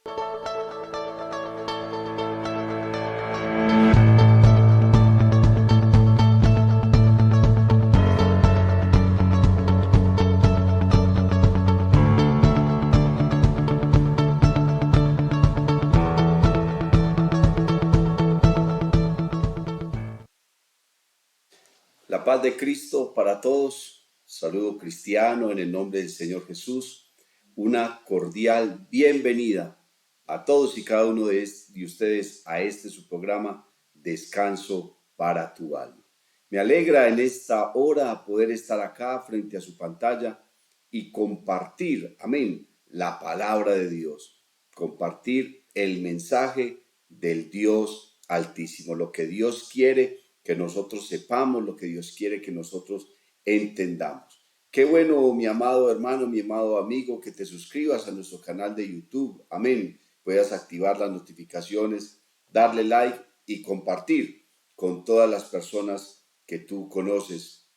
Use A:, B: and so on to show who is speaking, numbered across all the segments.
A: La paz de Cristo para todos. Saludo cristiano en el nombre del Señor Jesús. Una cordial bienvenida a todos y cada uno de ustedes a su programa Descanso para tu alma. Me alegra en esta hora poder estar acá frente a su pantalla y compartir, amén, la palabra de Dios. Compartir el mensaje del Dios Altísimo, lo que Dios quiere que nosotros sepamos, lo que Dios quiere que nosotros entendamos. Qué bueno, mi amado hermano, mi amado amigo, que te suscribas a nuestro canal de YouTube. Amén. Puedas activar las notificaciones, darle like y compartir con todas las personas que tú conoces.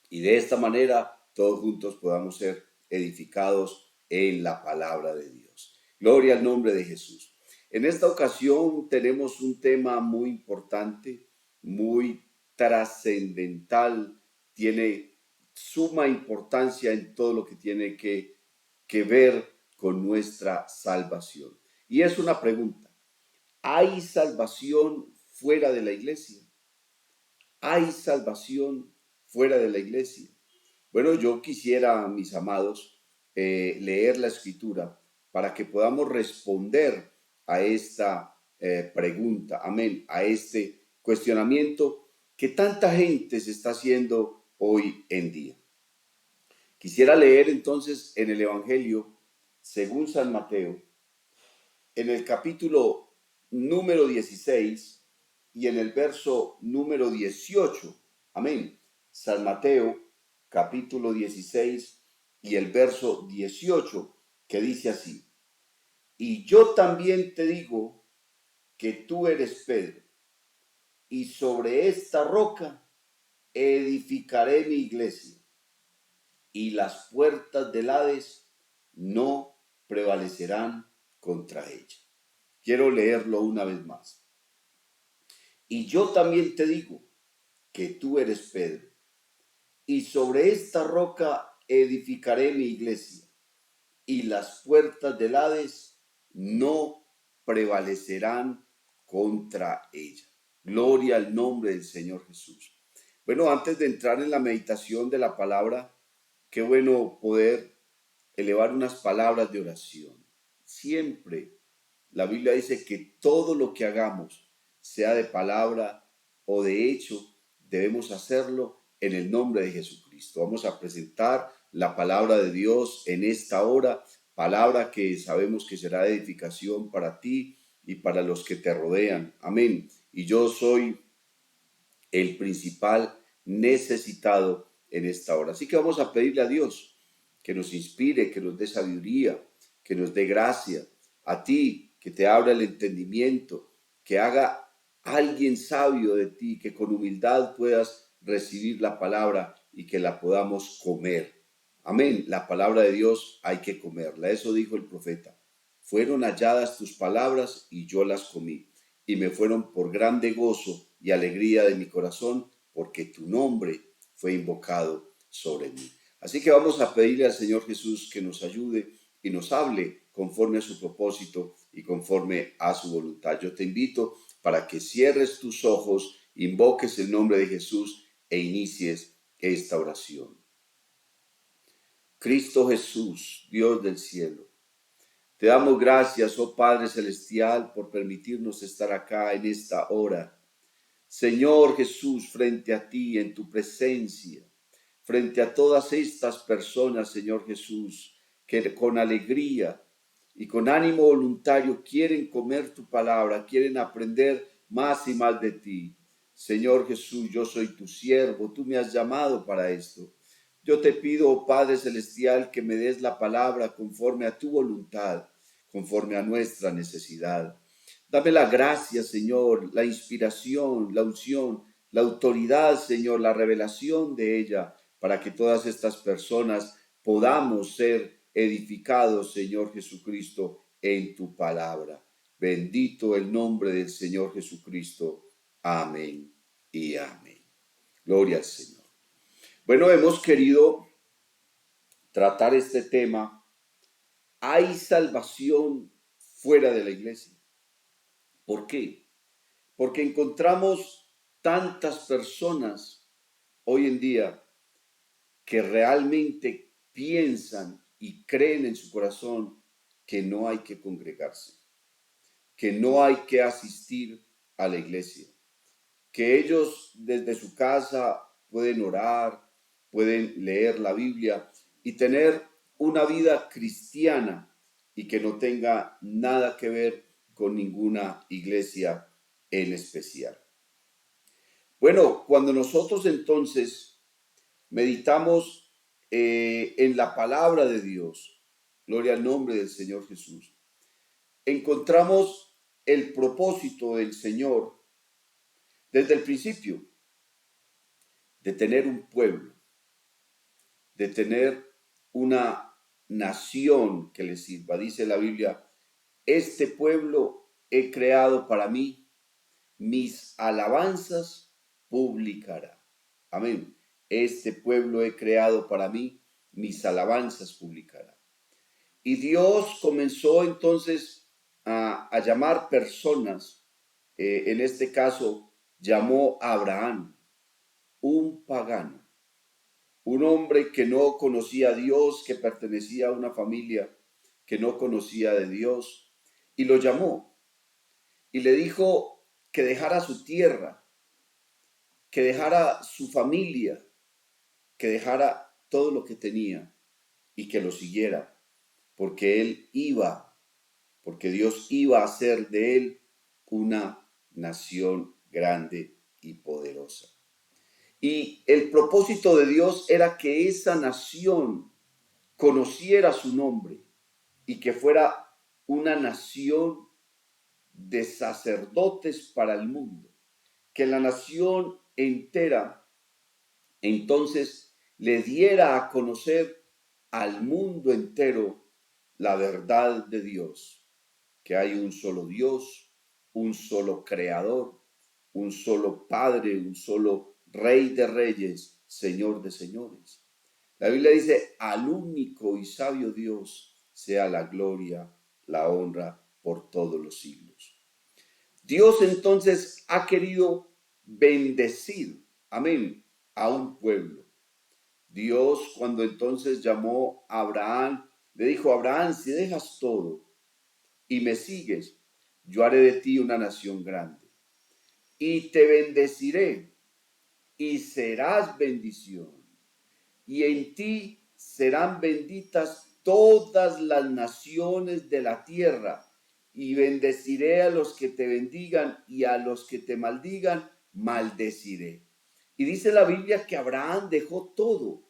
A: Y de esta manera, todos juntos podamos ser edificados en la palabra de Dios. Gloria al nombre de Jesús. En esta ocasión tenemos un tema muy importante, muy trascendental, tiene suma importancia en todo lo que tiene que ver con nuestra salvación. Y es una pregunta: ¿hay salvación fuera de la iglesia? ¿Hay salvación fuera de la iglesia? Bueno, yo quisiera, mis amados, leer la escritura para que podamos responder a esta pregunta, amén, a este cuestionamiento que tanta gente se está haciendo hoy en día. Quisiera leer entonces en el Evangelio según San Mateo, en el capítulo número 16 y en el verso número 18, amén. San Mateo, capítulo 16 y el verso 18, que dice así: y yo también te digo que tú eres Pedro, y sobre esta roca edificaré mi iglesia, y las puertas del Hades no prevalecerán contra ella. Quiero leerlo una vez más. Y yo también te digo que tú eres Pedro, y sobre esta roca edificaré mi iglesia, y las puertas del Hades no prevalecerán contra ella. Gloria al nombre del Señor Jesús. Bueno, antes de entrar en la meditación de la palabra, qué bueno poder elevar unas palabras de oración. Siempre la Biblia dice que todo lo que hagamos, sea de palabra o de hecho, debemos hacerlo en el nombre de Jesucristo. Vamos a presentar la palabra de Dios en esta hora, palabra que sabemos que será de edificación para ti y para los que te rodean. Amén. Y yo soy el principal necesitado en esta hora. Así que vamos a pedirle a Dios que nos inspire, que nos dé sabiduría, que nos dé gracia. A ti, que te abra el entendimiento, que haga alguien sabio de ti, que con humildad puedas recibir la palabra y que la podamos comer. Amén. La palabra de Dios hay que comerla. Eso dijo el profeta. Fueron halladas tus palabras y yo las comí, y me fueron por grande gozo y alegría de mi corazón, porque tu nombre fue invocado sobre mí. Así que vamos a pedirle al Señor Jesús que nos ayude y nos hable conforme a su propósito y conforme a su voluntad. Yo te invito para que cierres tus ojos, invoques el nombre de Jesús e inicies esta oración. Cristo Jesús, Dios del cielo, te damos gracias, oh Padre Celestial, por permitirnos estar acá en esta hora. Señor Jesús, frente a ti, en tu presencia, frente a todas estas personas, Señor Jesús, que con alegría y con ánimo voluntario quieren comer tu palabra, quieren aprender más y más de ti. Señor Jesús, yo soy tu siervo, tú me has llamado para esto. Yo te pido, oh Padre Celestial, que me des la palabra conforme a tu voluntad, conforme a nuestra necesidad. Dame la gracia, Señor, la inspiración, la unción, la autoridad, Señor, la revelación de ella, para que todas estas personas podamos ser edificados, Señor Jesucristo, en tu palabra. Bendito el nombre del Señor Jesucristo. Amén y amén. Gloria al Señor. Bueno, hemos querido tratar este tema. ¿Hay salvación fuera de la iglesia? ¿Por qué? Porque encontramos tantas personas hoy en día que realmente piensan y creen en su corazón que no hay que congregarse, que no hay que asistir a la iglesia, que ellos desde su casa pueden orar, pueden leer la Biblia y tener una vida cristiana y que no tenga nada que ver con ninguna iglesia en especial. Bueno, cuando nosotros entonces meditamos en la palabra de Dios, gloria al nombre del Señor Jesús, encontramos el propósito del Señor desde el principio, de tener un pueblo, de tener una nación que le sirva. Dice la Biblia, este pueblo he creado para mí, mis alabanzas publicará. Amén. Este pueblo he creado para mí, mis alabanzas publicará. Y Dios comenzó entonces a llamar personas, en este caso llamó a Abraham, un pagano, un hombre que no conocía a Dios, que pertenecía a una familia que no conocía de Dios, y lo llamó y le dijo que dejara su tierra, que dejara su familia, que dejara todo lo que tenía y que lo siguiera, porque porque Dios iba a hacer de él una nación grande y poderosa. Y el propósito de Dios era que esa nación conociera su nombre y que fuera una nación de sacerdotes para el mundo, que la nación entera entonces le diera a conocer al mundo entero la verdad de Dios, que hay un solo Dios, un solo creador, un solo Padre, un solo Rey de reyes, Señor de señores. La Biblia dice, al único y sabio Dios sea la gloria, la honra por todos los siglos. Dios entonces ha querido bendecir, amén, a un pueblo. Dios cuando entonces llamó a Abraham, le dijo, Abraham, si dejas todo y me sigues, yo haré de ti una nación grande y te bendeciré y serás bendición y en ti serán benditas todas las naciones de la tierra y bendeciré a los que te bendigan y a los que te maldigan, maldeciré. Y dice la Biblia que Abraham dejó todo,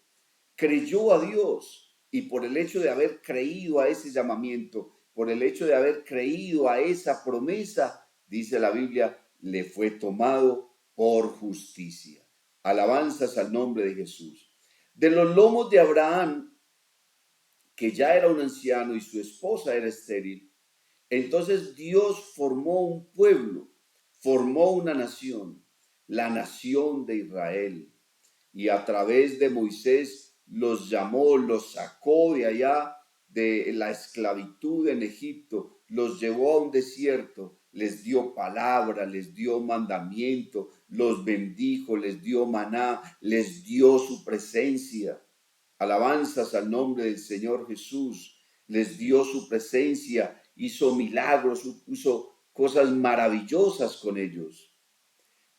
A: creyó a Dios y por el hecho de haber creído a ese llamamiento, por el hecho de haber creído a esa promesa, dice la Biblia, le fue tomado por justicia. Alabanzas al nombre de Jesús. De los lomos de Abraham, que ya era un anciano y su esposa era estéril, entonces Dios formó un pueblo, formó una nación, la nación de Israel. Y a través de Moisés los llamó, los sacó de allá de la esclavitud en Egipto, los llevó a un desierto, les dio palabra, les dio mandamiento, los bendijo, les dio maná, les dio su presencia. Alabanzas al nombre del Señor Jesús. Les dio su presencia, hizo milagros, hizo cosas maravillosas con ellos.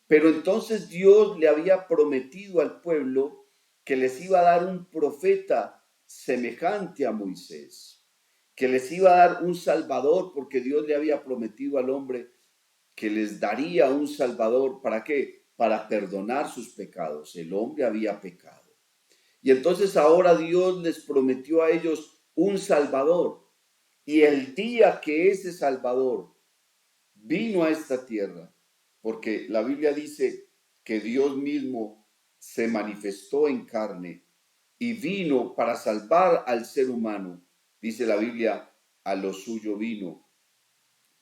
A: Pero entonces Dios le había prometido al pueblo que les iba a dar un profeta semejante a Moisés, que les iba a dar un salvador, porque Dios le había prometido al hombre que les daría un salvador. ¿Para qué? Para perdonar sus pecados. El hombre había pecado. Y entonces ahora Dios les prometió a ellos un salvador. Y el día que ese salvador vino a esta tierra, porque la Biblia dice que Dios mismo se manifestó en carne y vino para salvar al ser humano. Dice la Biblia a lo suyo vino,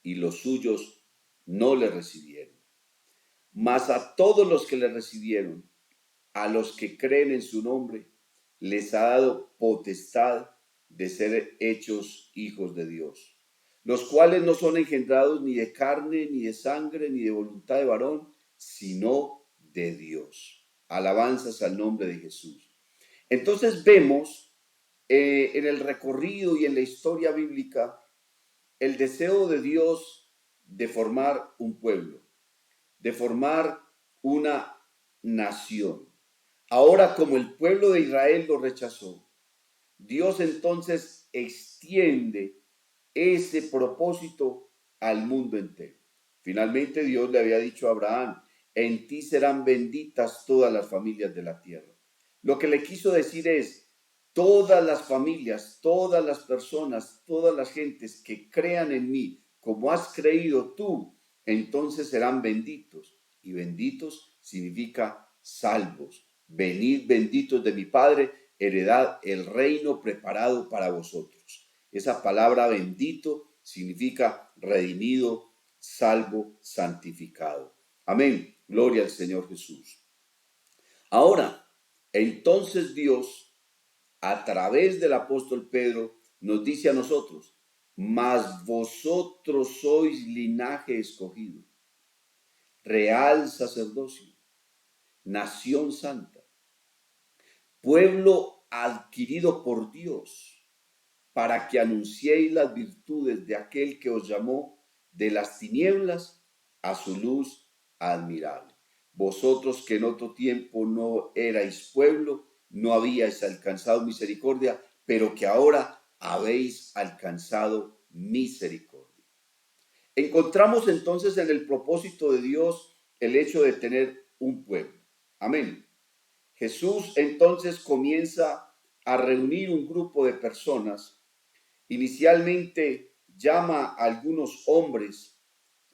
A: y los suyos no le recibieron. Mas a todos los que le recibieron, a los que creen en su nombre, les ha dado potestad de ser hechos hijos de Dios, los cuales no son engendrados ni de carne, ni de sangre, ni de voluntad de varón, sino de Dios. Alabanzas al nombre de Jesús. Entonces vemos en el recorrido y en la historia bíblica el deseo de Dios de formar un pueblo, de formar una nación. Ahora, como el pueblo de Israel lo rechazó, Dios entonces extiende ese propósito al mundo entero. Finalmente Dios le había dicho a Abraham, en ti serán benditas todas las familias de la tierra. Lo que le quiso decir es, todas las familias, todas las personas, todas las gentes que crean en mí, como has creído tú, entonces serán benditos. Y benditos significa salvos. Venid benditos de mi Padre, heredad el reino preparado para vosotros. Esa palabra bendito significa redimido, salvo, santificado. Amén. Gloria al Señor Jesús. Ahora, entonces Dios, a través del apóstol Pedro, nos dice a nosotros, mas vosotros sois linaje escogido, real sacerdocio, nación santa, pueblo adquirido por Dios, para que anunciéis las virtudes de aquel que os llamó de las tinieblas a su luz admirable. Vosotros que en otro tiempo no erais pueblo, no habíais alcanzado misericordia, pero que ahora habéis alcanzado misericordia. Encontramos entonces en el propósito de Dios el hecho de tener un pueblo. Amén. Jesús entonces comienza a reunir un grupo de personas. Inicialmente llama a algunos hombres,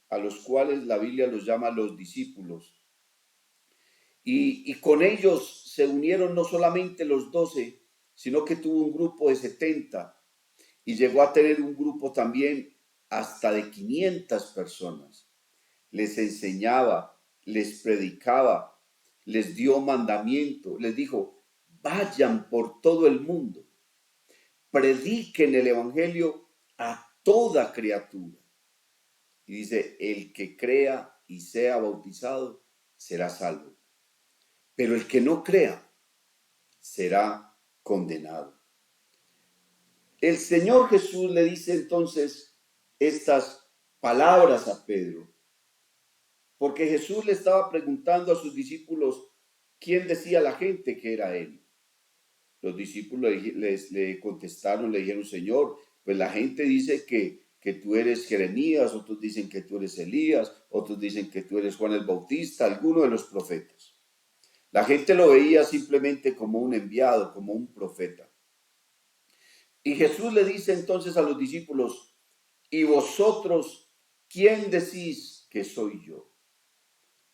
A: a los cuales la Biblia los llama los discípulos. Y con ellos se unieron no solamente los 12, sino que tuvo un grupo de 70 y llegó a tener un grupo también hasta de 500 personas. Les enseñaba, les predicaba, les dio mandamiento, les dijo, vayan por todo el mundo, prediquen el evangelio a toda criatura. Y dice, el que crea y sea bautizado será salvo, pero el que no crea será condenado. El Señor Jesús le dice entonces estas palabras a Pedro, porque Jesús le estaba preguntando a sus discípulos quién decía la gente que era él. Los discípulos le contestaron, le dijeron, Señor, pues la gente dice que tú eres Jeremías, otros dicen que tú eres Elías, otros dicen que tú eres Juan el Bautista, alguno de los profetas. La gente lo veía simplemente como un enviado, como un profeta. Y Jesús le dice entonces a los discípulos, ¿y vosotros quién decís que soy yo?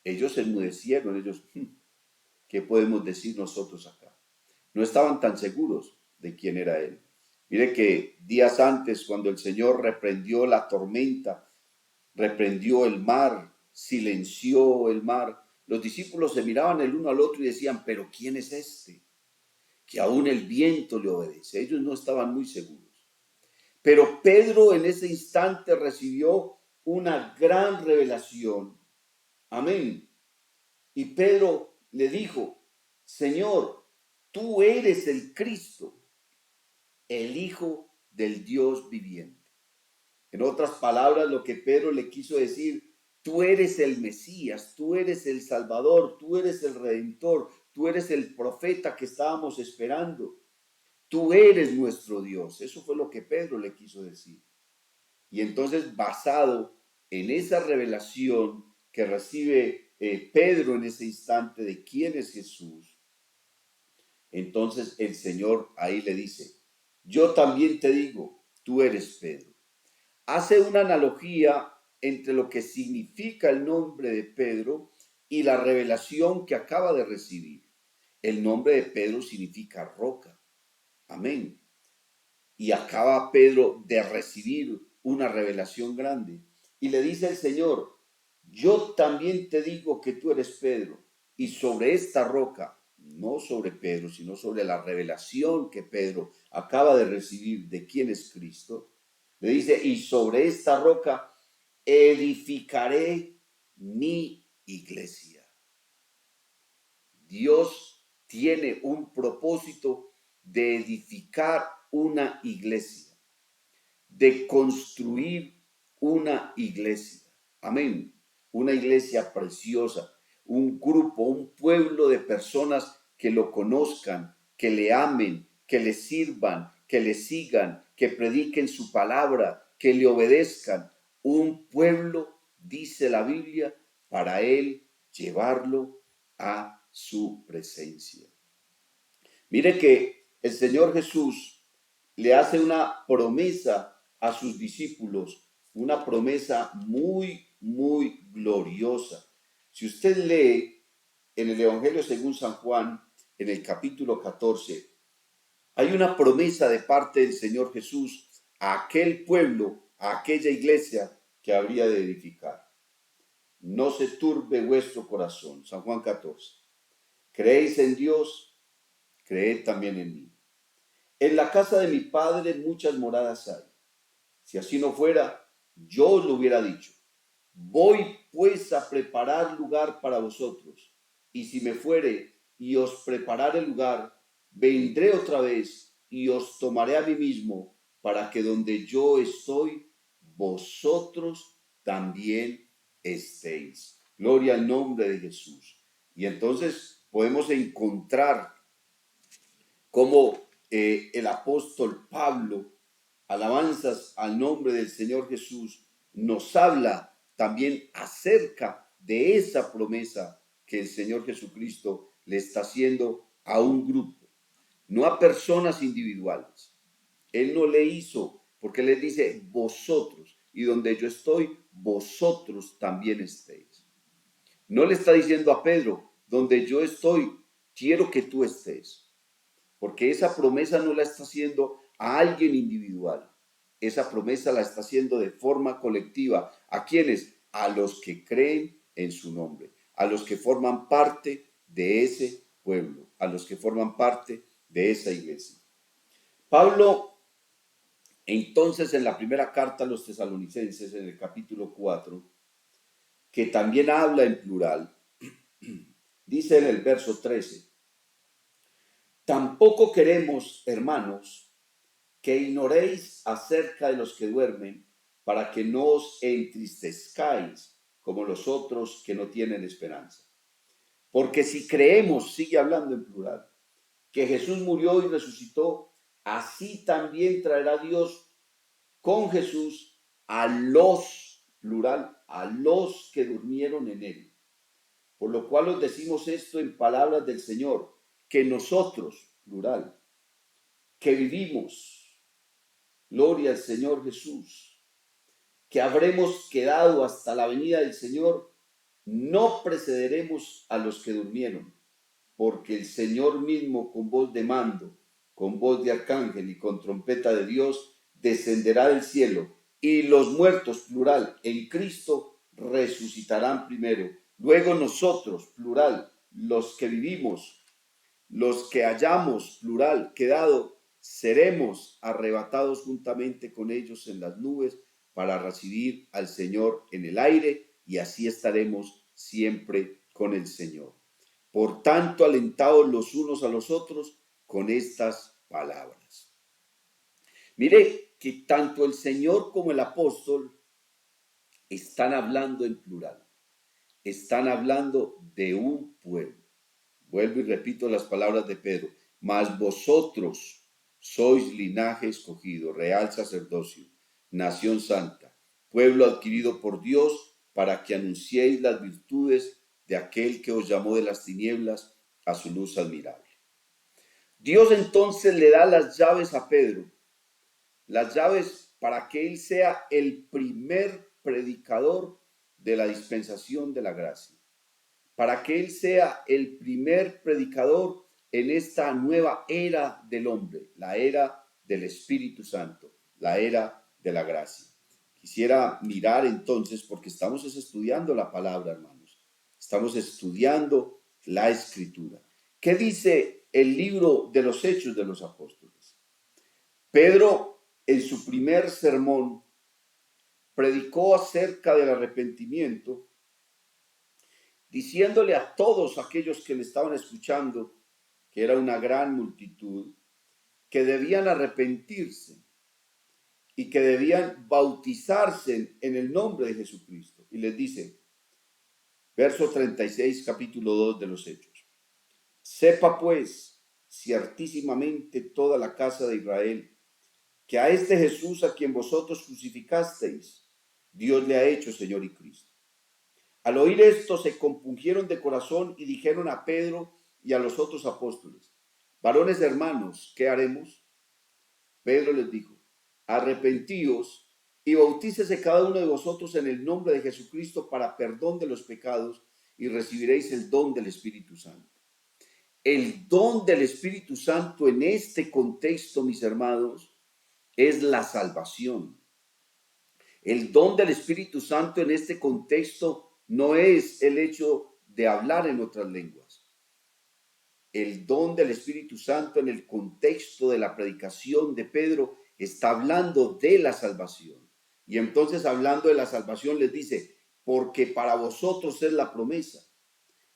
A: Ellos enmudecieron, ¿qué podemos decir nosotros acá? No estaban tan seguros de quién era él. Mire que días antes, cuando el Señor reprendió la tormenta, reprendió el mar, silenció el mar, los discípulos se miraban el uno al otro y decían, ¿pero quién es este? Que aún el viento le obedece. Ellos no estaban muy seguros. Pero Pedro en ese instante recibió una gran revelación. Amén. Y Pedro le dijo, Señor, tú eres el Cristo, el Hijo del Dios viviente. En otras palabras, lo que Pedro le quiso decir, tú eres el Mesías, tú eres el Salvador, tú eres el Redentor, tú eres el profeta que estábamos esperando. Tú eres nuestro Dios. Eso fue lo que Pedro le quiso decir. Y entonces, basado en esa revelación que recibe Pedro en ese instante de quién es Jesús, entonces el Señor ahí le dice, yo también te digo, tú eres Pedro. Hace una analogía entre lo que significa el nombre de Pedro y la revelación que acaba de recibir. El nombre de Pedro significa roca. Amén. y acaba Pedro de recibir una revelación grande. Y le dice el Señor, yo también te digo que tú eres Pedro, y sobre esta roca, no sobre Pedro, sino sobre la revelación que Pedro acaba de recibir de quién es Cristo, le dice, y sobre esta roca edificaré mi iglesia. Dios tiene un propósito de edificar una iglesia, de construir una iglesia. Amén. Una iglesia preciosa, un grupo, un pueblo de personas que lo conozcan, que le amen, que le sirvan, que le sigan, que prediquen su palabra, que le obedezcan. Un pueblo, dice la Biblia, para él llevarlo a su presencia. Mire que el Señor Jesús le hace una promesa a sus discípulos, una promesa muy gloriosa. Si usted lee en el Evangelio según San Juan, en el capítulo 14, hay una promesa de parte del Señor Jesús a aquel pueblo, a aquella iglesia que habría de edificar. No se turbe vuestro corazón. San Juan 14. Creéis en Dios, creed también en mí. En la casa de mi Padre muchas moradas hay. Si así no fuera, yo os lo hubiera dicho. Voy pues a preparar lugar para vosotros. Y si me fuere y os preparare lugar, vendré otra vez y os tomaré a mí mismo, para que donde yo estoy, vosotros también estéis. Gloria al nombre de Jesús. Y entonces podemos encontrar cómo el apóstol Pablo, alabanzas al nombre del Señor Jesús, nos habla también acerca de esa promesa que el Señor Jesucristo le está haciendo a un grupo, no a personas individuales. Él no le hizo, porque le dice vosotros, y donde yo estoy, vosotros también estéis. No le está diciendo a Pedro, donde yo estoy, quiero que tú estés. Porque esa promesa no la está haciendo a alguien individual. Esa promesa la está haciendo de forma colectiva. ¿A quiénes? A los que creen en su nombre, a los que forman parte de ese pueblo, a los que forman parte de esa iglesia. Pablo, entonces, en la primera carta a los tesalonicenses, en el capítulo 4, que también habla en plural, dice en el verso 13, tampoco queremos, hermanos, que ignoréis acerca de los que duermen, para que no os entristezcáis como los otros que no tienen esperanza. Porque si creemos, sigue hablando en plural, que Jesús murió y resucitó, así también traerá Dios con Jesús a los, plural, a los que durmieron en él. Por lo cual os decimos esto en palabras del Señor, que nosotros, plural, que vivimos, gloria al Señor Jesús, que habremos quedado hasta la venida del Señor, no precederemos a los que durmieron, porque el Señor mismo con voz de mando, con voz de arcángel y con trompeta de Dios, descenderá del cielo, y los muertos, plural, en Cristo, resucitarán primero. Luego nosotros, plural, los que vivimos, los que hayamos, plural, quedado, seremos arrebatados juntamente con ellos en las nubes para recibir al Señor en el aire, y así estaremos siempre con el Señor. Por tanto, alentados los unos a los otros con estas palabras. Mire que tanto el Señor como el apóstol están hablando en plural. Están hablando de un pueblo. Vuelvo y repito las palabras de Pedro. Mas vosotros sois linaje escogido, real sacerdocio, nación santa, pueblo adquirido por Dios, para que anunciéis las virtudes de aquel que os llamó de las tinieblas a su luz admirable. Dios entonces le da las llaves a Pedro, las llaves para que él sea el primer predicador de la dispensación de la gracia, para que él sea el primer predicador en esta nueva era del hombre, la era del Espíritu Santo, la era de la gracia. Quisiera mirar entonces, porque estamos estudiando la palabra, hermanos. Estamos estudiando la Escritura. ¿Qué dice el libro de los Hechos de los Apóstoles? Pedro, en su primer sermón, predicó acerca del arrepentimiento, diciéndole a todos aquellos que le estaban escuchando, que era una gran multitud, que debían arrepentirse y que debían bautizarse en el nombre de Jesucristo. Y les dice, verso 36, capítulo 2 de los Hechos: sepa pues ciertísimamente toda la casa de Israel, que a este Jesús a quien vosotros crucificasteis, Dios le ha hecho Señor y Cristo. Al oír esto se compungieron de corazón y dijeron a Pedro y a los otros apóstoles: varones hermanos, ¿qué haremos? Pedro les dijo: arrepentíos y bautícese cada uno de vosotros en el nombre de Jesucristo para perdón de los pecados y recibiréis el don del Espíritu Santo. El don del Espíritu Santo en este contexto, mis hermanos, es la salvación. El don del Espíritu Santo en este contexto no es el hecho de hablar en otras lenguas. El don del Espíritu Santo en el contexto de la predicación de Pedro está hablando de la salvación. Y entonces, hablando de la salvación, les dice: porque para vosotros es la promesa,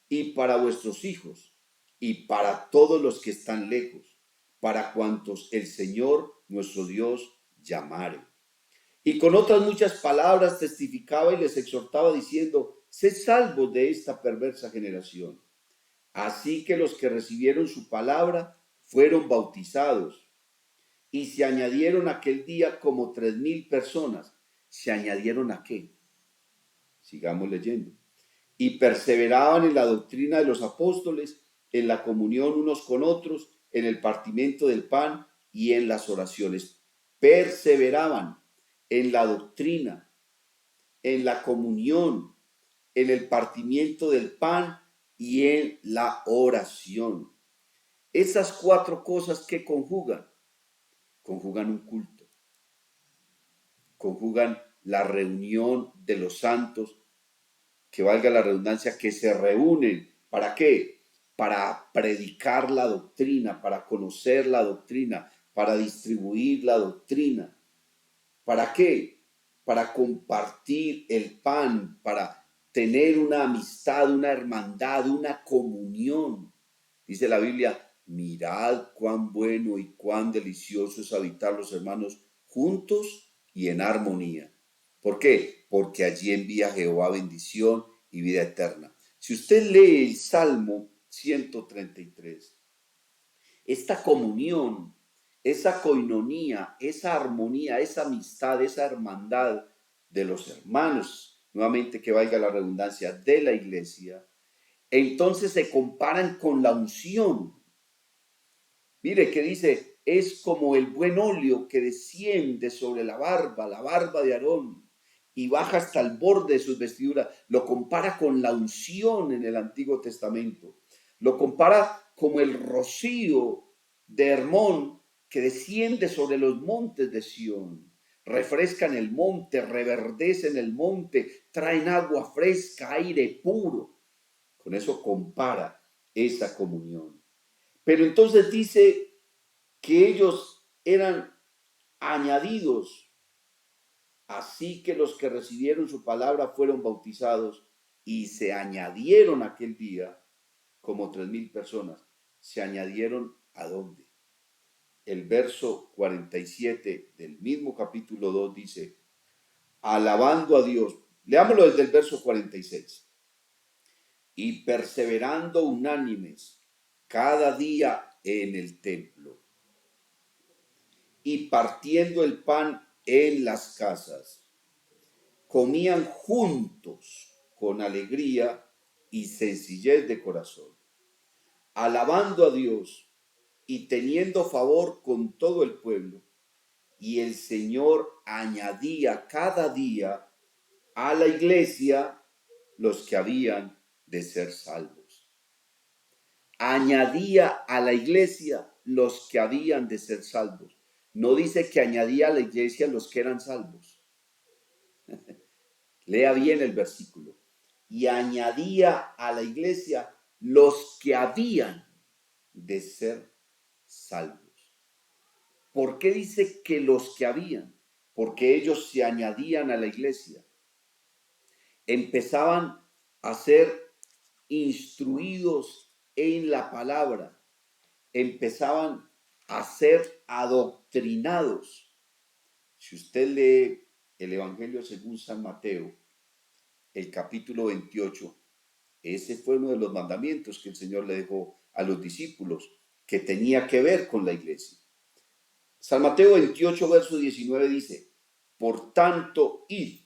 A: y para vuestros hijos, y para todos los que están lejos, para cuantos el Señor nuestro Dios llamare. Y con otras muchas palabras testificaba y les exhortaba diciendo: sed salvos de esta perversa generación. Así que los que recibieron su palabra fueron bautizados, y se añadieron aquel día como 3,000 personas. ¿Se añadieron a qué? Sigamos leyendo. Y perseveraban en la doctrina de los apóstoles, en la comunión unos con otros, en el partimiento del pan y en las oraciones. Perseveraban en la doctrina, en la comunión, en el partimiento del pan y en la oración. Esas 4 cosas que conjugan un culto, conjugan la reunión de los santos, que valga la redundancia, que se reúnen. ¿Para qué? Para predicar la doctrina, para conocer la doctrina, para distribuir la doctrina. ¿Para qué? Para compartir el pan, para tener una amistad, una hermandad, una comunión. Dice la Biblia: mirad cuán bueno y cuán delicioso es habitar los hermanos juntos y en armonía. ¿Por qué? Porque allí envía Jehová bendición y vida eterna. Si usted lee el Salmo 133, esta comunión, esa coinonía, esa armonía, esa amistad, esa hermandad de los hermanos, nuevamente que valga la redundancia, de la iglesia, entonces se comparan con la unción. Mire que dice: es como el buen óleo que desciende sobre la barba de Aarón, y baja hasta el borde de sus vestiduras. Lo compara con la unción en el Antiguo Testamento. Lo compara como el rocío de Hermón que desciende sobre los montes de Sión. Refrescan el monte, reverdecen el monte, traen agua fresca, aire puro. Con eso compara esa comunión. Pero entonces dice que ellos eran añadidos. Así que los que recibieron su palabra fueron bautizados, y se añadieron aquel día como 3,000 personas. ¿Se añadieron a dónde? El verso 47 del mismo capítulo 2 dice: alabando a Dios. Leámoslo desde el verso 46. Y perseverando unánimes cada día en el templo, y partiendo el pan en las casas, comían juntos con alegría y sencillez de corazón, alabando a Dios y teniendo favor con todo el pueblo. Y el Señor añadía cada día a la iglesia los que habían de ser salvos. Añadía a la iglesia los que habían de ser salvos. No dice que añadía a la iglesia los que eran salvos. Lea bien el versículo. Y añadía a la iglesia los que habían de ser salvos. ¿Por qué dice que los que habían? Porque ellos se añadían a la iglesia. Empezaban a ser instruidos en la palabra. Empezaban a ser adoctrinados. Si usted lee el Evangelio según San Mateo, el capítulo 28, ese fue uno de los mandamientos que el Señor le dejó a los discípulos, que tenía que ver con la iglesia. San Mateo 28, verso 19 dice, por tanto, id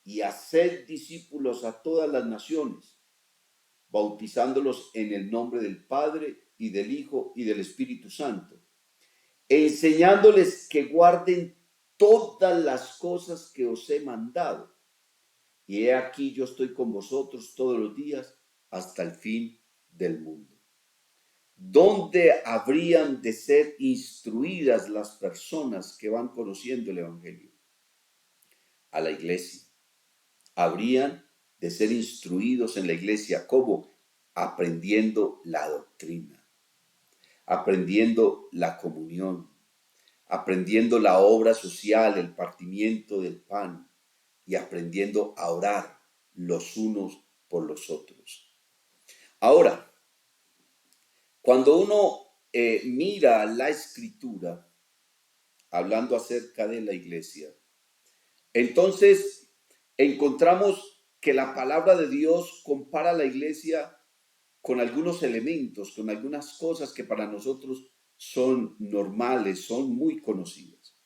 A: y haced discípulos a todas las naciones, bautizándolos en el nombre del Padre y del Hijo y del Espíritu Santo, enseñándoles que guarden todas las cosas que os he mandado. Y he aquí yo estoy con vosotros todos los días hasta el fin del mundo. ¿Dónde habrían de ser instruidas las personas que van conociendo el Evangelio? A la iglesia. Habrían de ser instruidos en la iglesia. ¿Cómo? Aprendiendo la doctrina, aprendiendo la comunión, aprendiendo la obra social, el partimiento del pan y aprendiendo a orar los unos por los otros. Ahora, cuando uno mira la escritura, hablando acerca de la iglesia, entonces encontramos que la palabra de Dios compara a la iglesia con algunos elementos, con algunas cosas que para nosotros son normales, son muy conocidas.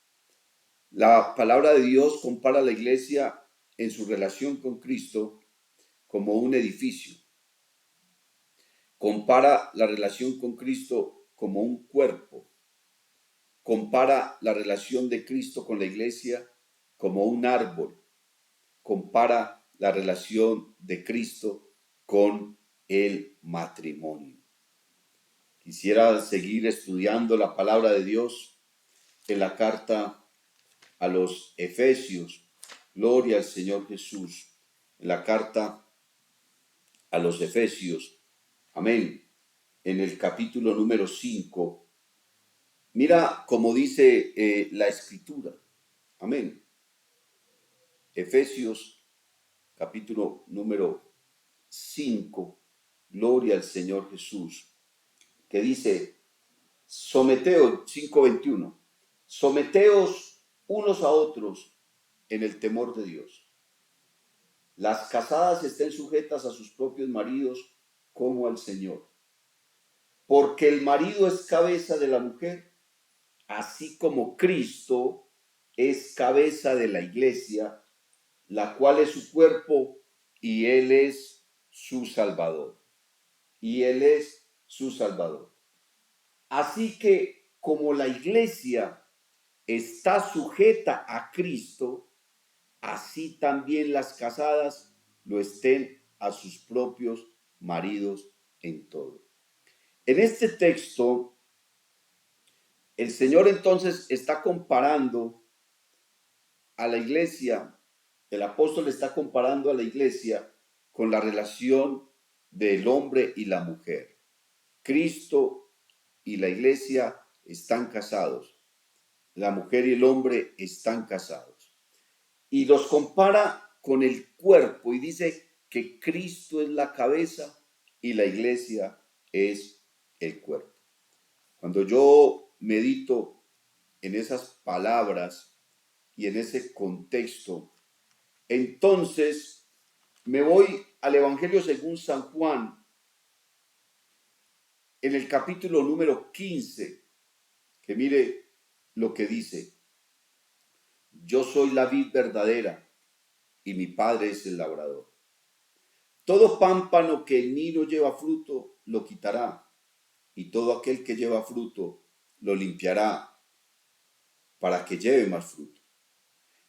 A: La palabra de Dios compara a la iglesia en su relación con Cristo como un edificio. Compara la relación con Cristo como un cuerpo. Compara la relación de Cristo con la iglesia como un árbol. Compara la relación de Cristo con el matrimonio. Quisiera seguir estudiando la palabra de Dios en la carta a los Efesios. Gloria al Señor Jesús. En la carta a los Efesios. Amén. En el capítulo número 5. Mira cómo dice la escritura. Amén. Efesios capítulo número 5. Gloria al Señor Jesús. Que dice, someteos, 5:21. Someteos unos a otros en el temor de Dios. Las casadas estén sujetas a sus propios maridos como al Señor. Porque el marido es cabeza de la mujer, así como Cristo es cabeza de la iglesia, la cual es su cuerpo y Él es su Salvador. Y Él es su Salvador. Así que como la iglesia está sujeta a Cristo, así también las casadas lo estén a sus propios maridos en todo. En este texto, el Señor entonces está comparando a la iglesia, el apóstol está comparando a la iglesia con la relación del hombre y la mujer. Cristo y la iglesia están casados. La mujer y el hombre están casados. Y los compara con el cuerpo y dice que Cristo es la cabeza y la iglesia es el cuerpo. Cuando yo medito en esas palabras y en ese contexto, entonces me voy al Evangelio según San Juan, en el capítulo número 15, que mire lo que dice. Yo soy la vid verdadera y mi Padre es el labrador. Todo pámpano que en mí no lleva fruto, lo quitará, y todo aquel que lleva fruto, lo limpiará, para que lleve más fruto.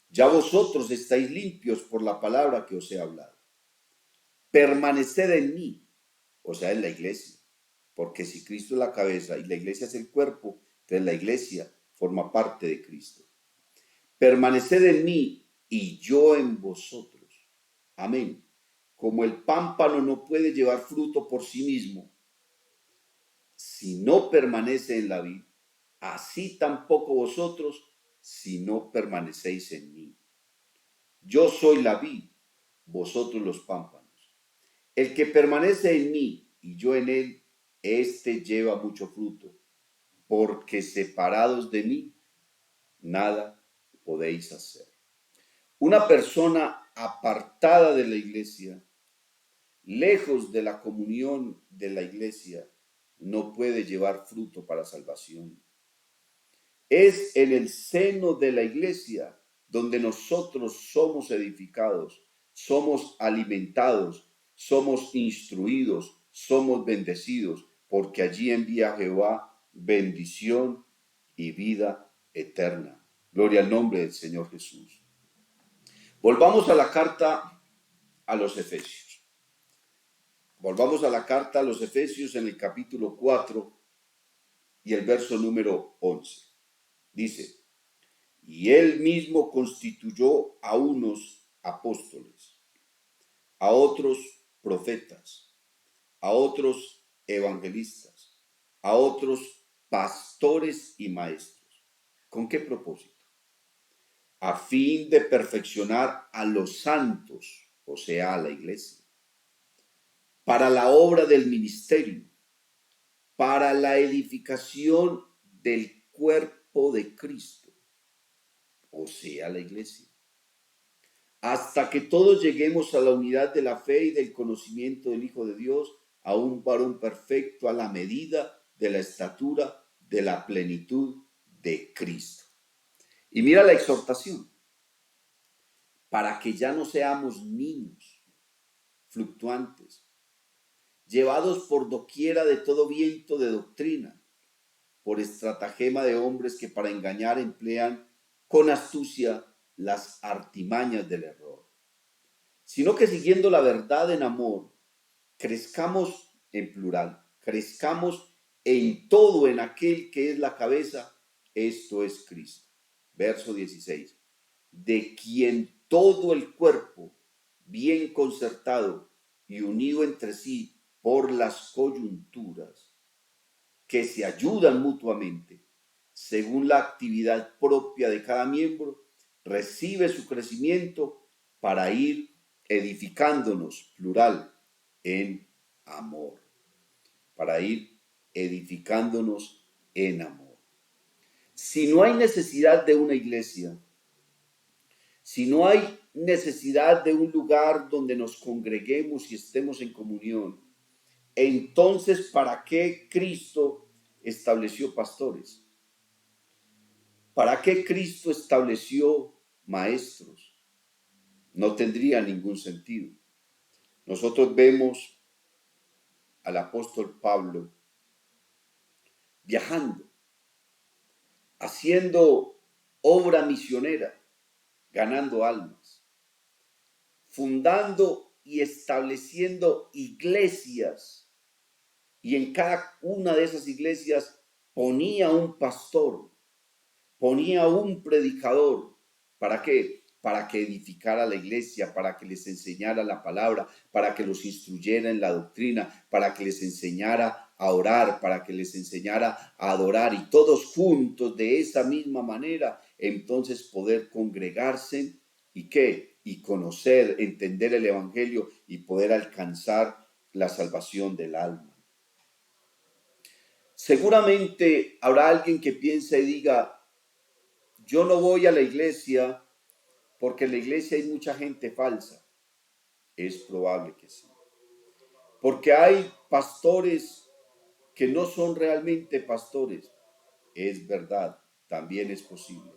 A: Ya vosotros estáis limpios por la palabra que os he hablado. Permaneced en mí, o sea, en la iglesia, porque si Cristo es la cabeza y la iglesia es el cuerpo, entonces la iglesia forma parte de Cristo. Permaneced en mí y yo en vosotros. Amén. Como el pámpano no puede llevar fruto por sí mismo si no permanece en la vid, así tampoco vosotros si no permanecéis en mí. Yo soy la vid, vosotros los pámpanos. El que permanece en mí y yo en él, éste lleva mucho fruto, porque separados de mí, nada podéis hacer. Una persona apartada de la iglesia, lejos de la comunión de la iglesia, no puede llevar fruto para salvación. Es en el seno de la iglesia donde nosotros somos edificados, somos alimentados, somos instruidos, somos bendecidos, porque allí envía Jehová bendición y vida eterna. Gloria al nombre del Señor Jesús. Volvamos a la carta a los Efesios. Volvamos a la carta a los Efesios en el capítulo 4 y el verso número 11. Dice: y él mismo constituyó a unos apóstoles, a otros profetas, a otros evangelistas, a otros pastores y maestros. ¿Con qué propósito? A fin de perfeccionar a los santos, o sea, a la iglesia, para la obra del ministerio, para la edificación del cuerpo de Cristo, o sea, la iglesia, hasta que todos lleguemos a la unidad de la fe y del conocimiento del Hijo de Dios, a un varón perfecto, a la medida de la estatura de la plenitud de Cristo. Y mira la exhortación: para que ya no seamos niños fluctuantes, llevados por doquiera de todo viento de doctrina, por estratagema de hombres que para engañar emplean con astucia las artimañas del error, sino que siguiendo la verdad en amor, crezcamos en plural, crezcamos en todo en aquel que es la cabeza, esto es Cristo. Verso 16. De quien todo el cuerpo, bien concertado y unido entre sí por las coyunturas, que se ayudan mutuamente, según la actividad propia de cada miembro, recibe su crecimiento para ir edificándonos, plural, en amor. Para ir edificándonos en amor. Si no hay necesidad de una iglesia, si no hay necesidad de un lugar donde nos congreguemos y estemos en comunión, entonces, ¿para qué Cristo estableció pastores? ¿Para qué Cristo estableció maestros? No tendría ningún sentido. Nosotros vemos al apóstol Pablo viajando, haciendo obra misionera, ganando almas, fundando y estableciendo iglesias, y en cada una de esas iglesias ponía un pastor, ponía un predicador. ¿Para qué? Para que edificara la iglesia, para que les enseñara la palabra, para que los instruyera en la doctrina, para que les enseñara a orar, para que les enseñara a adorar, y todos juntos de esa misma manera, entonces poder congregarse y ¿qué? Y conocer, entender el evangelio y poder alcanzar la salvación del alma. Seguramente habrá alguien que piensa y diga: yo no voy a la iglesia porque en la iglesia hay mucha gente falsa. Es probable que sí. Porque hay pastores que no son realmente pastores. Es verdad, también es posible.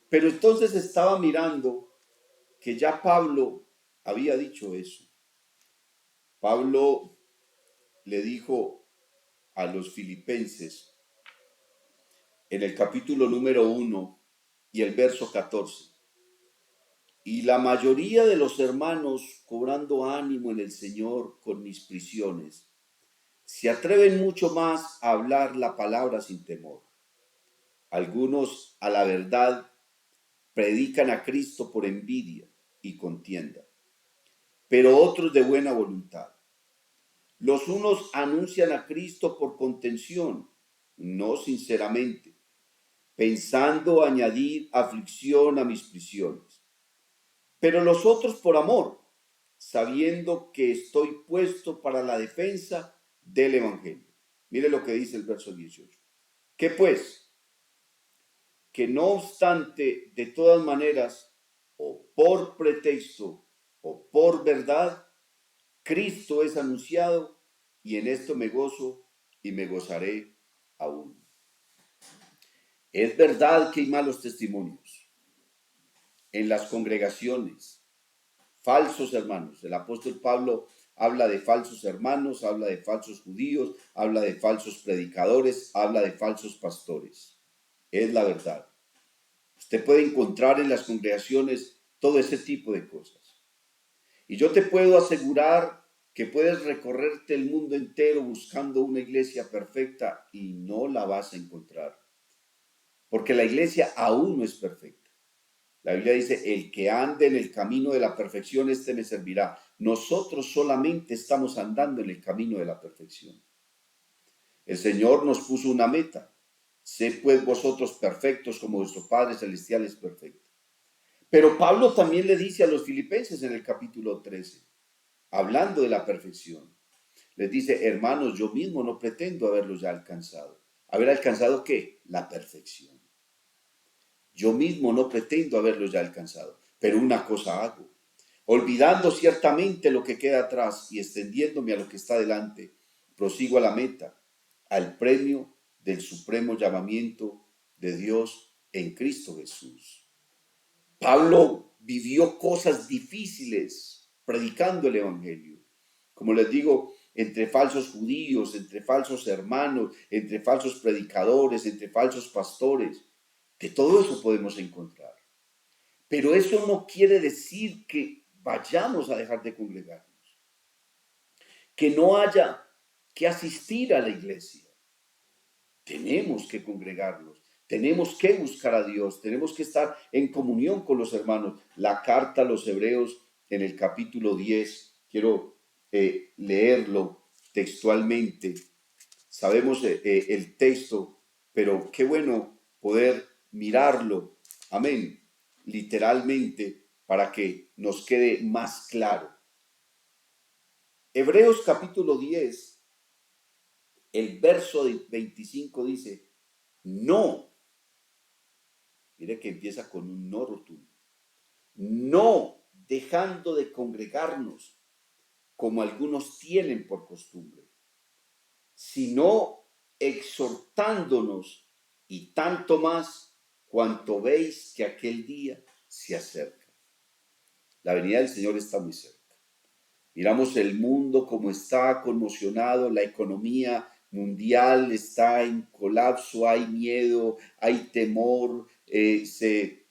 A: Pero entonces estaba mirando que ya Pablo había dicho eso. Pablo le dijo a los filipenses en el capítulo número 1 y el verso 14: y la mayoría de los hermanos, cobrando ánimo en el Señor con mis prisiones, se atreven mucho más a hablar la palabra sin temor. Algunos a la verdad predican a Cristo por envidia y contienda, pero otros de buena voluntad. Los unos anuncian a Cristo por contención, no sinceramente, pensando añadir aflicción a mis prisiones. Pero los otros por amor, sabiendo que estoy puesto para la defensa del Evangelio. Mire lo que dice el verso 18. ¿Qué pues? Que no obstante, de todas maneras, o por pretexto o por verdad, Cristo es anunciado, y en esto me gozo y me gozaré aún. Es verdad que hay malos testimonios en las congregaciones, falsos hermanos. El apóstol Pablo habla de falsos hermanos, habla de falsos judíos, habla de falsos predicadores, habla de falsos pastores. Es la verdad. Usted puede encontrar en las congregaciones todo ese tipo de cosas. Y yo te puedo asegurar que puedes recorrerte el mundo entero buscando una iglesia perfecta y no la vas a encontrar. Porque la iglesia aún no es perfecta. La Biblia dice, el que ande en el camino de la perfección, este me servirá. Nosotros solamente estamos andando en el camino de la perfección. El Señor nos puso una meta. Sed pues vosotros perfectos como vuestro Padre Celestial es perfecto. Pero Pablo también le dice a los filipenses en el capítulo 13, hablando de la perfección, les dice, hermanos, yo mismo no pretendo haberlos ya alcanzado. ¿Haber alcanzado qué? La perfección. Yo mismo no pretendo haberlos ya alcanzado, pero una cosa hago, olvidando ciertamente lo que queda atrás y extendiéndome a lo que está delante, prosigo a la meta, al premio del supremo llamamiento de Dios en Cristo Jesús. Pablo vivió cosas difíciles predicando el Evangelio. Como les digo, entre falsos judíos, entre falsos hermanos, entre falsos predicadores, entre falsos pastores. De todo eso podemos encontrar. Pero eso no quiere decir que vayamos a dejar de congregarnos, que no haya que asistir a la iglesia. Tenemos que congregarnos, tenemos que buscar a Dios, tenemos que estar en comunión con los hermanos. La carta a los Hebreos en el capítulo 10, quiero leerlo textualmente. Sabemos el texto, pero qué bueno poder mirarlo, amén, literalmente, para que nos quede más claro. Hebreos capítulo 10, el verso 25 dice, no, mire que empieza con un no rotundo, no dejando de congregarnos como algunos tienen por costumbre, sino exhortándonos, y tanto más cuanto veis que aquel día se acerca. La venida del Señor está muy cerca. Miramos el mundo como está conmocionado, la economía mundial está en colapso, hay miedo, hay temor, se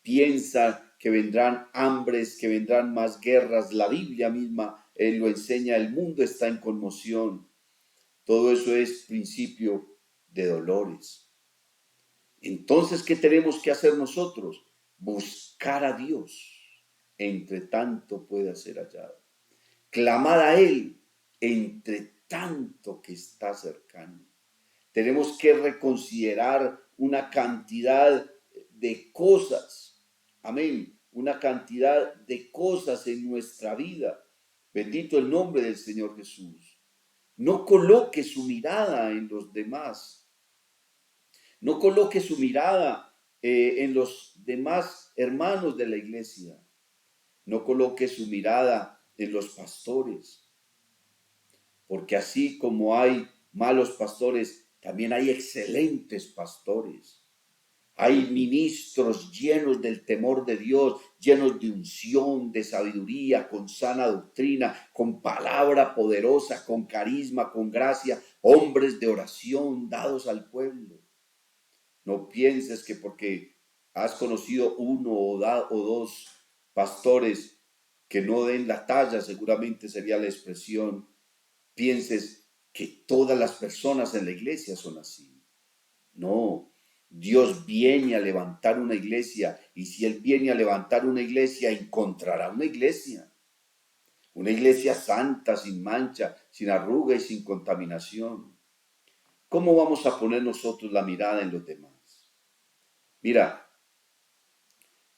A: piensa que vendrán hambres, que vendrán más guerras. La Biblia misma lo enseña, el mundo está en conmoción. Todo eso es principio de dolores. Entonces, ¿qué tenemos que hacer nosotros? Buscar a Dios, entre tanto pueda ser hallado. Clamar a Él, entre tanto que está cercano. Tenemos que reconsiderar una cantidad de cosas, amén, una cantidad de cosas en nuestra vida. Bendito el nombre del Señor Jesús. No coloque su mirada en los demás. No coloque su mirada en los demás hermanos de la iglesia. No coloque su mirada en los pastores. Porque así como hay malos pastores, también hay excelentes pastores. Hay ministros llenos del temor de Dios, llenos de unción, de sabiduría, con sana doctrina, con palabra poderosa, con carisma, con gracia, hombres de oración dados al pueblo. No pienses que porque has conocido uno o dos pastores que no den la talla, seguramente sería la expresión, pienses que todas las personas en la iglesia son así. No, Dios viene a levantar una iglesia y si Él viene a levantar una iglesia, encontrará una iglesia santa, sin mancha, sin arruga y sin contaminación. ¿Cómo vamos a poner nosotros la mirada en los demás? Mira,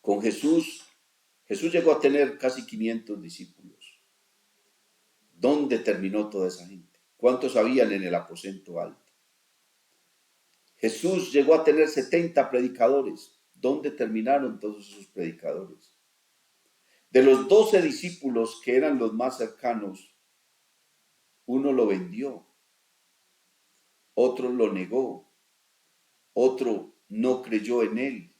A: con Jesús llegó a tener casi 500 discípulos. ¿Dónde terminó toda esa gente? ¿Cuántos habían en el aposento alto? Jesús llegó a tener 70 predicadores. ¿Dónde terminaron todos esos predicadores? De los 12 discípulos que eran los más cercanos, uno lo vendió, otro lo negó, otro no creyó en él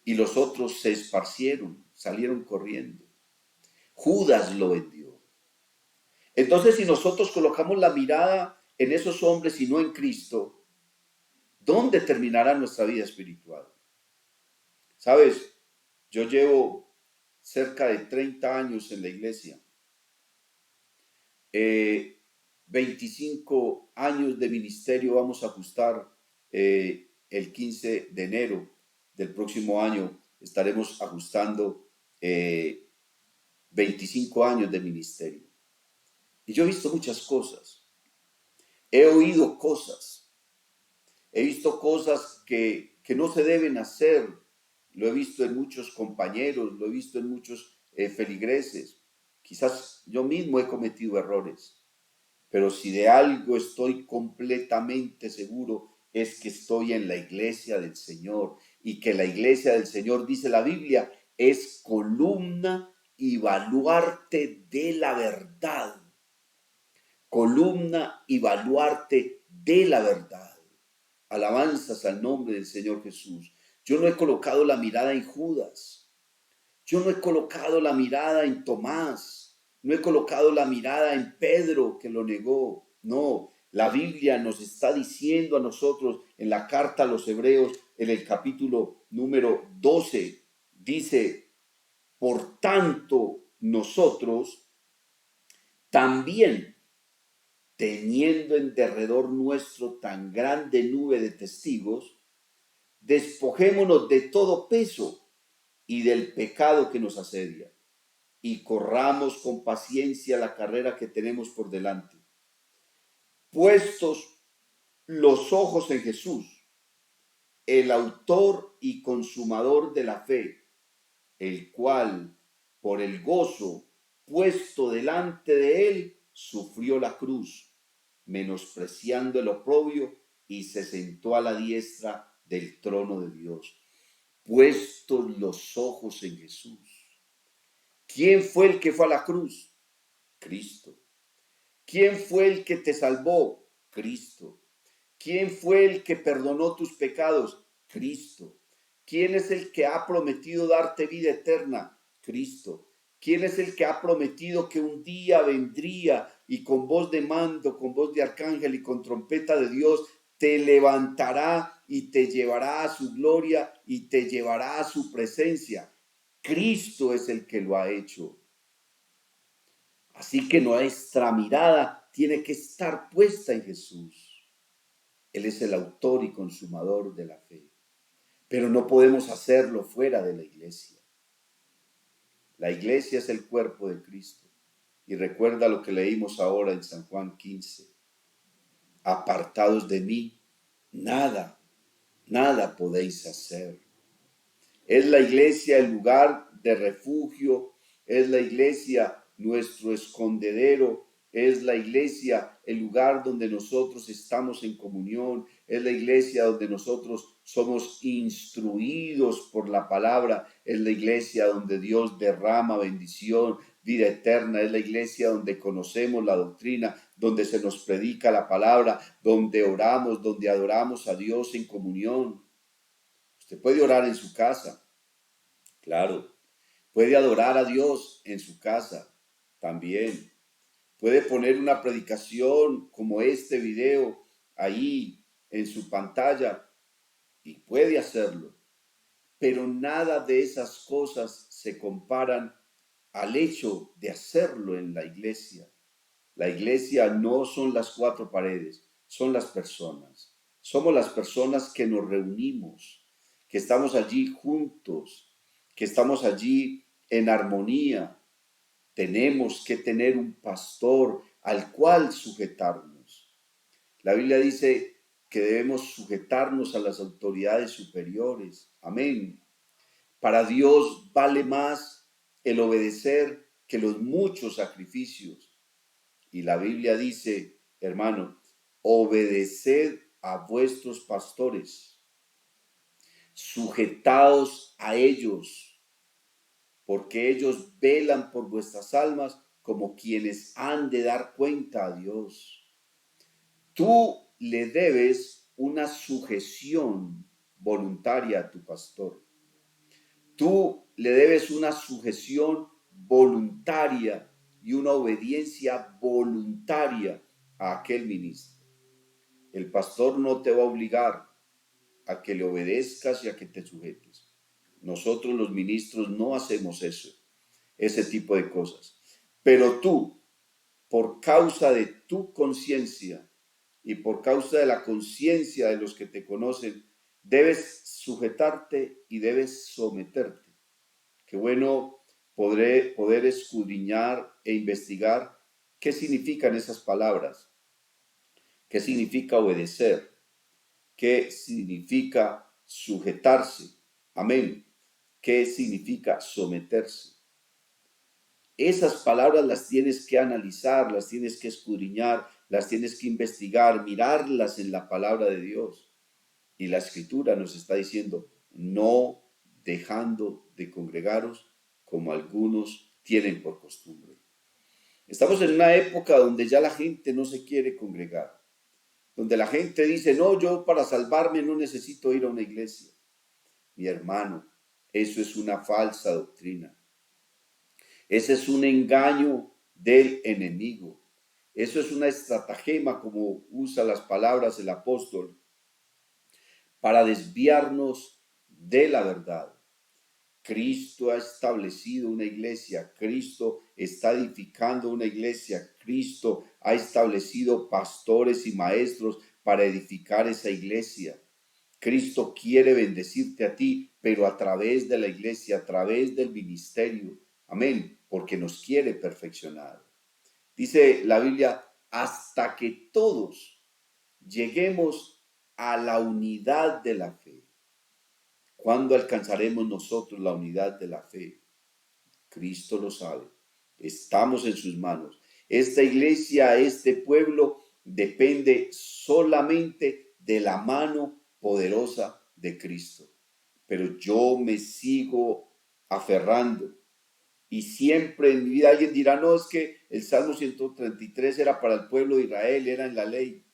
A: y los otros se esparcieron, salieron corriendo. Judas lo vendió. Entonces, si nosotros colocamos la mirada en esos hombres y no en Cristo, ¿dónde terminará nuestra vida espiritual? ¿Sabes? Yo llevo cerca de 30 años en la iglesia. 25 años de ministerio vamos a ajustar el 15 de enero del próximo año. Estaremos ajustando 25 años de ministerio. Y yo he visto muchas cosas. He oído cosas. He visto cosas que no se deben hacer. Lo he visto en muchos compañeros, lo he visto en muchos feligreses. Quizás yo mismo he cometido errores. Pero si de algo estoy completamente seguro es que estoy en la iglesia del Señor y que la iglesia del Señor, dice la Biblia, es columna y baluarte de la verdad. Columna y baluarte de la verdad. Alabanzas al nombre del Señor Jesús. Yo no he colocado la mirada en Judas. Yo no he colocado la mirada en Tomás. No he colocado la mirada en Pedro, que lo negó. No, la Biblia nos está diciendo a nosotros en la carta a los Hebreos, en el capítulo número 12, dice, por tanto, nosotros también, teniendo en derredor nuestro tan grande nube de testigos, despojémonos de todo peso y del pecado que nos asedia, y corramos con paciencia la carrera que tenemos por delante. Puestos los ojos en Jesús, el autor y consumador de la fe, el cual, por el gozo puesto delante de él, sufrió la cruz, menospreciando el oprobio, y se sentó a la diestra del trono de Dios. Puestos los ojos en Jesús. ¿Quién fue el que fue a la cruz? Cristo. ¿Quién fue el que te salvó? Cristo. ¿Quién fue el que perdonó tus pecados? Cristo. ¿Quién es el que ha prometido darte vida eterna? Cristo. ¿Quién es el que ha prometido que un día vendría y con voz de mando, con voz de arcángel y con trompeta de Dios te levantará y te llevará a su gloria y te llevará a su presencia? Cristo es el que lo ha hecho. Así que nuestra mirada tiene que estar puesta en Jesús. Él es el autor y consumador de la fe. Pero no podemos hacerlo fuera de la iglesia. La iglesia es el cuerpo de Cristo. Y recuerda lo que leímos ahora en San Juan 15. Apartados de mí, nada podéis hacer. Es la iglesia el lugar de refugio, es la iglesia nuestro escondedero, es la iglesia el lugar donde nosotros estamos en comunión, es la iglesia donde nosotros somos instruidos por la palabra, es la iglesia donde Dios derrama bendición, vida eterna, es la iglesia donde conocemos la doctrina, donde se nos predica la palabra, donde oramos, donde adoramos a Dios en comunión. Usted puede orar en su casa, claro. Puede adorar a Dios en su casa, también. Puede poner una predicación como este video ahí en su pantalla y puede hacerlo. Pero nada de esas cosas se comparan al hecho de hacerlo en la iglesia. La iglesia no son las cuatro paredes, son las personas. Somos las personas que nos reunimos, que estamos allí juntos, que estamos allí en armonía. Tenemos que tener un pastor al cual sujetarnos. La Biblia dice que debemos sujetarnos a las autoridades superiores. Amén. Para Dios vale más el obedecer que los muchos sacrificios. Y la Biblia dice, hermano, obedeced a vuestros pastores, sujetaos a ellos, porque ellos velan por vuestras almas como quienes han de dar cuenta a Dios. Tú le debes una sujeción voluntaria a tu pastor. Tú le debes una sujeción voluntaria y una obediencia voluntaria a aquel ministro. El pastor no te va a obligar a que le obedezcas y a que te sujetes. Nosotros los ministros no hacemos eso, ese tipo de cosas. Pero tú, por causa de tu conciencia y por causa de la conciencia de los que te conocen, debes sujetarte y debes someterte. Qué bueno poder escudriñar e investigar qué significan esas palabras, qué significa obedecer, qué significa sujetarse. Amén. ¿Qué significa someterse? Esas palabras las tienes que analizar, las tienes que escudriñar, las tienes que investigar, mirarlas en la palabra de Dios. Y la Escritura nos está diciendo, no dejando de congregaros como algunos tienen por costumbre. Estamos en una época donde ya la gente no se quiere congregar, donde la gente dice, no, yo para salvarme no necesito ir a una iglesia. Mi hermano, eso es una falsa doctrina. Ese es un engaño del enemigo. Eso es una estratagema, como usa las palabras el apóstol, para desviarnos de la verdad. Cristo ha establecido una iglesia, Cristo está edificando una iglesia, Cristo ha establecido pastores y maestros para edificar esa iglesia. Cristo quiere bendecirte a ti, pero a través de la iglesia, a través del ministerio. Amén, porque nos quiere perfeccionar. Dice la Biblia, hasta que todos lleguemos a la unidad de la fe. ¿Cuándo alcanzaremos nosotros la unidad de la fe? Cristo lo sabe. Estamos en sus manos. Esta iglesia, este pueblo, depende solamente de la mano poderosa de Cristo. Pero yo me sigo aferrando. Y siempre en mi vida alguien dirá, no, es que el Salmo 133 era para el pueblo de Israel, era en la ley.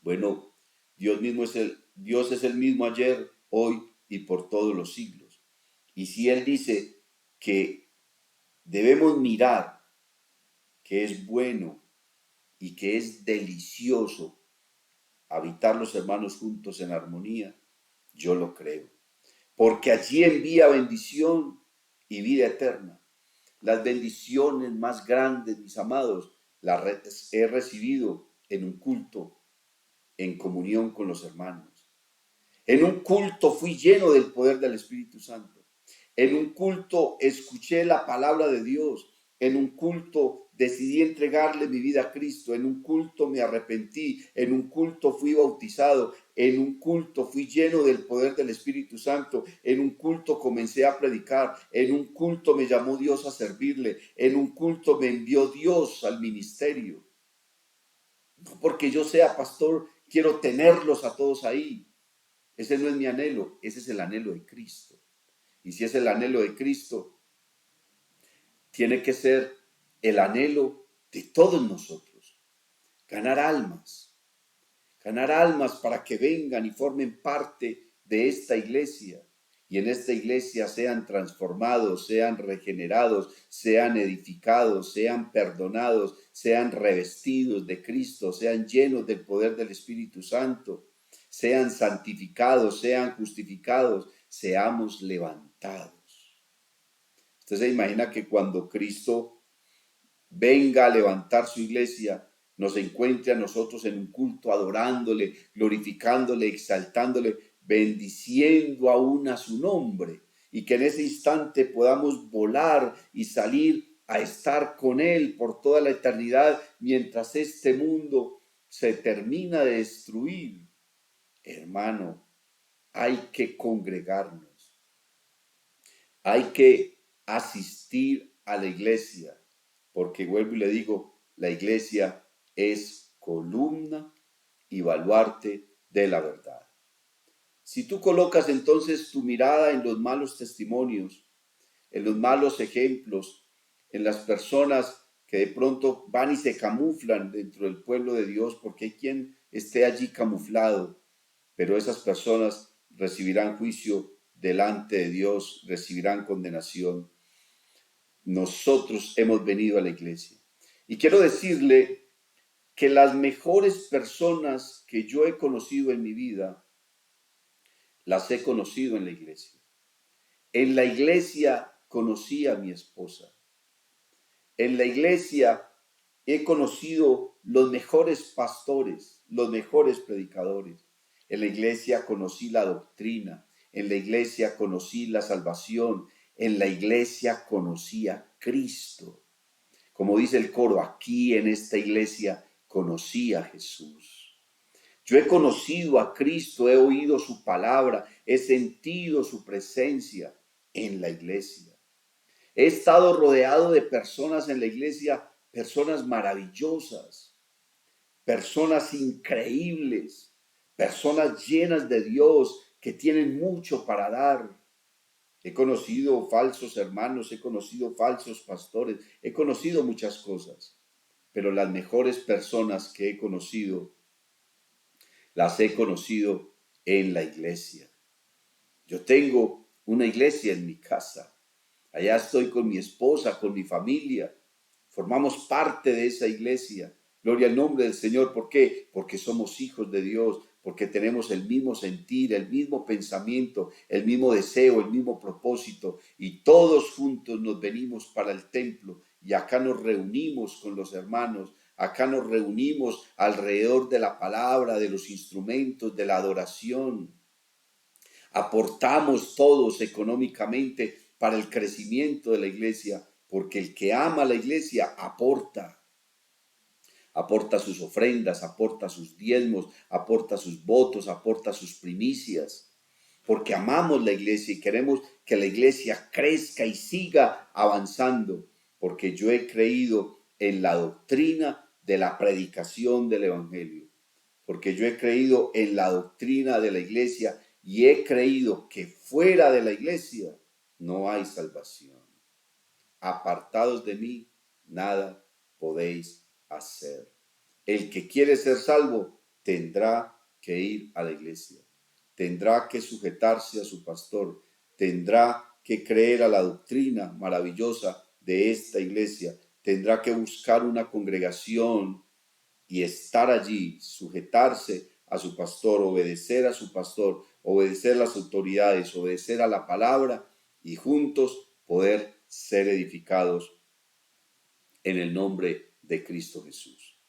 A: Bueno, Dios es el mismo ayer, hoy y por todos los siglos. Y si Él dice que debemos mirar que es bueno y que es delicioso habitar los hermanos juntos en armonía, yo lo creo. Porque allí envía bendición y vida eterna. Las bendiciones más grandes, mis amados, las he recibido en un culto, en comunión con los hermanos. En un culto fui lleno del poder del Espíritu Santo. En un culto escuché la palabra de Dios. En un culto decidí entregarle mi vida a Cristo. En un culto me arrepentí. En un culto fui bautizado. En un culto fui lleno del poder del Espíritu Santo. En un culto comencé a predicar. En un culto me llamó Dios a servirle. En un culto me envió Dios al ministerio. No porque yo sea pastor, quiero tenerlos a todos ahí. Ese no es mi anhelo, ese es el anhelo de Cristo. Y si es el anhelo de Cristo, tiene que ser el anhelo de todos nosotros. Ganar almas para que vengan y formen parte de esta iglesia. Y en esta iglesia sean transformados, sean regenerados, sean edificados, sean perdonados, sean revestidos de Cristo, sean llenos del poder del Espíritu Santo, sean santificados, sean justificados, seamos levantados. Usted se imagina que cuando Cristo venga a levantar su iglesia, nos encuentre a nosotros en un culto adorándole, glorificándole, exaltándole, bendiciendo aún a su nombre, y que en ese instante podamos volar y salir a estar con Él por toda la eternidad mientras este mundo se termina de destruir. Hermano, hay que congregarnos, hay que asistir a la iglesia, porque vuelvo y le digo, la iglesia es columna y baluarte de la verdad. Si tú colocas entonces tu mirada en los malos testimonios, en los malos ejemplos, en las personas que de pronto van y se camuflan dentro del pueblo de Dios, porque hay quien esté allí camuflado, pero esas personas recibirán juicio delante de Dios, recibirán condenación. Nosotros hemos venido a la iglesia. Y quiero decirle que las mejores personas que yo he conocido en mi vida, las he conocido en la iglesia. En la iglesia conocí a mi esposa. En la iglesia he conocido los mejores pastores, los mejores predicadores. En la iglesia conocí la doctrina. En la iglesia conocí la salvación. En la iglesia conocí a Cristo. Como dice el coro, aquí en esta iglesia conocí a Jesús. Yo he conocido a Cristo, he oído su palabra, he sentido su presencia en la iglesia. He estado rodeado de personas en la iglesia, personas maravillosas, personas increíbles, personas llenas de Dios que tienen mucho para dar. He conocido falsos hermanos, he conocido falsos pastores, he conocido muchas cosas, pero las mejores personas que he conocido, las he conocido en la iglesia. Yo tengo una iglesia en mi casa. Allá estoy con mi esposa, con mi familia. Formamos parte de esa iglesia. Gloria al nombre del Señor. ¿Por qué? Porque somos hijos de Dios, porque tenemos el mismo sentir, el mismo pensamiento, el mismo deseo, el mismo propósito. Y todos juntos nos venimos para el templo y acá nos reunimos con los hermanos. Acá nos reunimos alrededor de la palabra, de los instrumentos, de la adoración. Aportamos todos económicamente para el crecimiento de la iglesia, porque el que ama a la iglesia aporta sus ofrendas, aporta sus diezmos, aporta sus votos, aporta sus primicias, porque amamos la iglesia y queremos que la iglesia crezca y siga avanzando, porque yo he creído en la doctrina de la predicación del evangelio, porque yo he creído en la doctrina de la iglesia y he creído que fuera de la iglesia no hay salvación. Apartados de mí, nada podéis hacer. El que quiere ser salvo tendrá que ir a la iglesia, tendrá que sujetarse a su pastor, tendrá que creer a la doctrina maravillosa de esta iglesia, tendrá que buscar una congregación y estar allí, sujetarse a su pastor, obedecer a su pastor, obedecer a las autoridades, obedecer a la palabra y juntos poder ser edificados en el nombre de Cristo Jesús.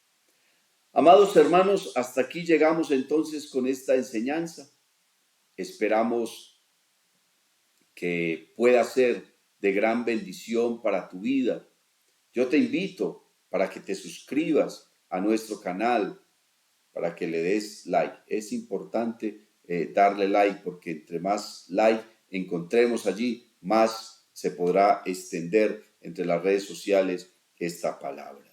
A: Amados hermanos, hasta aquí llegamos entonces con esta enseñanza. Esperamos que pueda ser de gran bendición para tu vida. Yo te invito para que te suscribas a nuestro canal, para que le des like. Es importante darle like, porque entre más like encontremos allí, más se podrá extender entre las redes sociales esta palabra.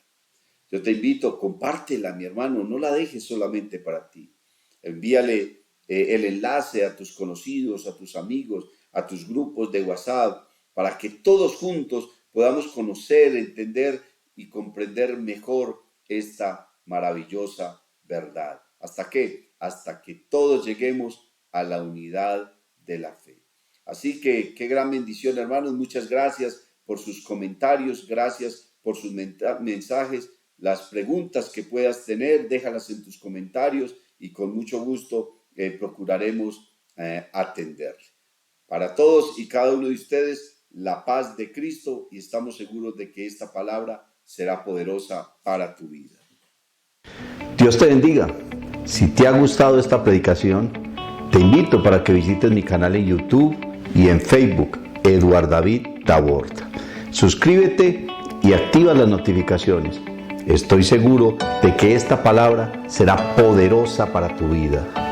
A: Yo te invito, compártela, mi hermano, no la dejes solamente para ti. Envíale el enlace a tus conocidos, a tus amigos, a tus grupos de WhatsApp, para que todos juntos podamos conocer, entender y comprender mejor esta maravillosa verdad. ¿Hasta qué? Hasta que todos lleguemos a la unidad de la fe. Así que qué gran bendición, hermanos. Muchas gracias por sus comentarios, gracias por sus mensajes. Las preguntas que puedas tener, déjalas en tus comentarios y con mucho gusto procuraremos atender. Para todos y cada uno de ustedes, la paz de Cristo, y estamos seguros de que esta palabra será poderosa para tu vida. Dios te bendiga. Si te ha gustado esta predicación, te invito para que visites mi canal en YouTube y en Facebook, Eduard David Taborda. Suscríbete y activa las notificaciones. Estoy seguro de que esta palabra será poderosa para tu vida.